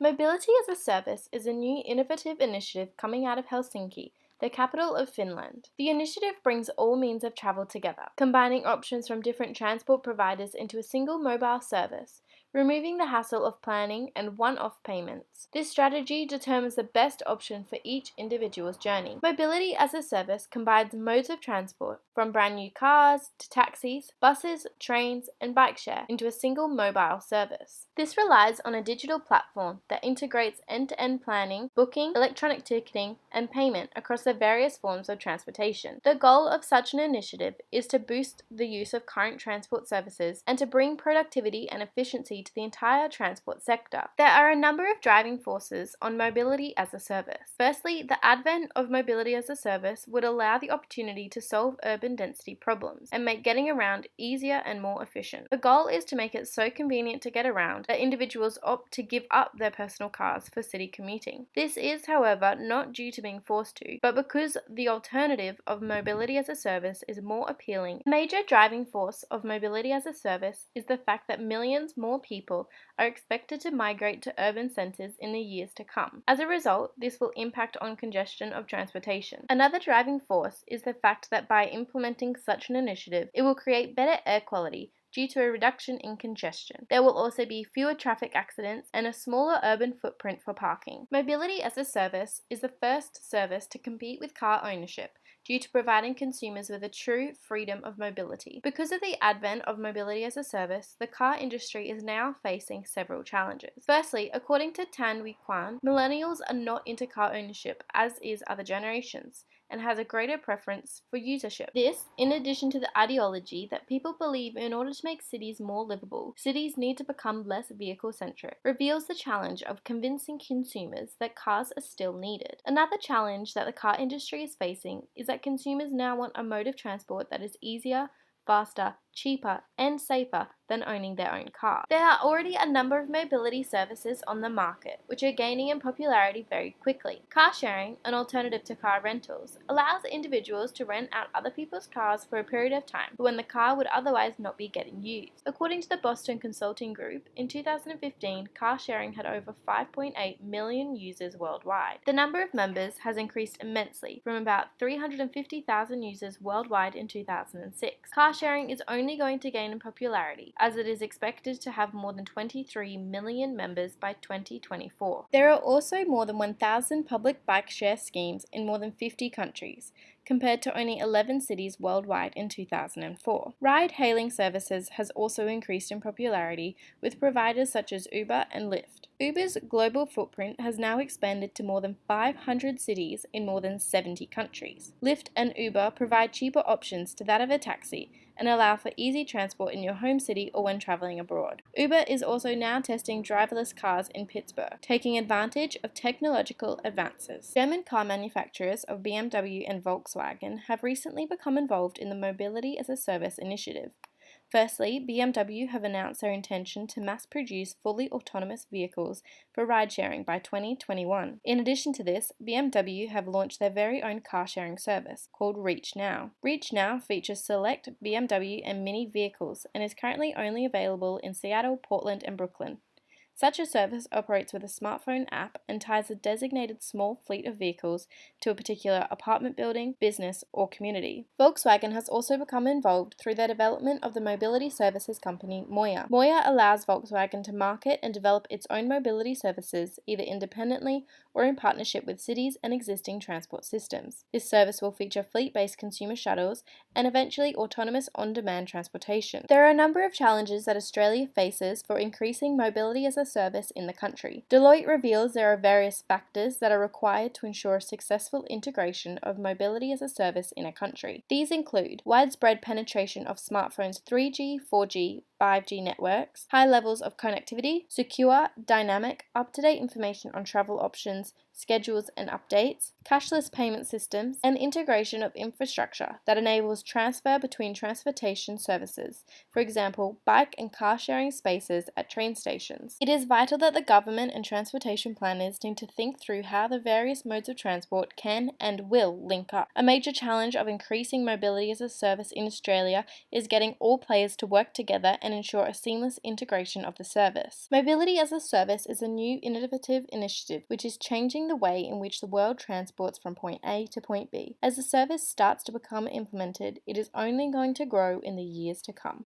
Mobility as a Service is a new innovative initiative coming out of Helsinki, the capital of Finland. The initiative brings all means of travel together, combining options from different transport providers into a single mobile service, removing the hassle of planning and one-off payments. This strategy determines the best option for each individual's journey. Mobility as a Service combines modes of transport, from brand new cars to taxis, buses, trains, and bike share, into a single mobile service. This relies on a digital platform that integrates end-to-end planning, booking, electronic ticketing, and payment across the various forms of transportation. The goal of such an initiative is to boost the use of current transport services and to bring productivity and efficiency to the entire transport sector. There are a number of driving forces on mobility as a service. Firstly, the advent of mobility as a service would allow the opportunity to solve urban density problems and make getting around easier and more efficient. The goal is to make it so convenient to get around that individuals opt to give up their personal cars for city commuting. This is, however, not due to being forced to, but because the alternative of mobility as a service is more appealing. A major driving force of mobility as a service is the fact that millions more people are expected to migrate to urban centres in the years to come. As a result, this will impact on congestion of transportation. Another driving force is the fact that by implementing such an initiative, it will create better air quality due to a reduction in congestion. There will also be fewer traffic accidents and a smaller urban footprint for parking. Mobility as a Service is the first service to compete with car ownership due to providing consumers with a true freedom of mobility. Because of the advent of mobility as a service, the car industry is now facing several challenges. Firstly, according to Tan Wee Kwan, millennials are not into car ownership as is other generations, and has a greater preference for usership. This, in addition to the ideology that people believe in order to make cities more livable, cities need to become less vehicle-centric, reveals the challenge of convincing consumers that cars are still needed. Another challenge that the car industry is facing is that consumers now want a mode of transport that is easier, faster, cheaper, and safer than owning their own car. There are already a number of mobility services on the market, which are gaining in popularity very quickly. Car sharing, an alternative to car rentals, allows individuals to rent out other people's cars for a period of time when the car would otherwise not be getting used. According to the Boston Consulting Group, in 2015, car sharing had over 5.8 million users worldwide. The number of members has increased immensely, from about 350,000 users worldwide in 2006. Car sharing is only going to gain in popularity, as it is expected to have more than 23 million members by 2024. There are also more than 1,000 public bike share schemes in more than 50 countries, compared to only 11 cities worldwide in 2004. Ride-hailing services has also increased in popularity with providers such as Uber and Lyft. Uber's global footprint has now expanded to more than 500 cities in more than 70 countries. Lyft and Uber provide cheaper options to that of a taxi and allow for easy transport in your home city or when traveling abroad. Uber is also now testing driverless cars in Pittsburgh, taking advantage of technological advances. German car manufacturers of BMW and Volkswagen have recently become involved in the Mobility as a Service initiative. Firstly, BMW have announced their intention to mass-produce fully autonomous vehicles for ride-sharing by 2021. In addition to this, BMW have launched their very own car-sharing service, called Reach Now. Reach Now features select BMW and Mini vehicles and is currently only available in Seattle, Portland, and Brooklyn. Such a service operates with a smartphone app and ties a designated small fleet of vehicles to a particular apartment building, business, or community. Volkswagen has also become involved through their development of the mobility services company Moja. Moja allows Volkswagen to market and develop its own mobility services either independently or in partnership with cities and existing transport systems. This service will feature fleet-based consumer shuttles and eventually autonomous on-demand transportation. There are a number of challenges that Australia faces for increasing mobility as a service in the country. Deloitte reveals there are various factors that are required to ensure a successful integration of mobility as a service in a country. These include widespread penetration of smartphones' 3G, 4G, 5G networks, high levels of connectivity, secure, dynamic, up-to-date information on travel options, schedules and updates, cashless payment systems, and integration of infrastructure that enables transfer between transportation services, for example, bike and car sharing spaces at train stations. It is vital that the government and transportation planners need to think through how the various modes of transport can and will link up. A major challenge of increasing mobility as a service in Australia is getting all players to work together and and ensure a seamless integration of the service. Mobility as a Service is a new innovative initiative which is changing the way in which the world transports from point A to point B. As the service starts to become implemented, it is only going to grow in the years to come.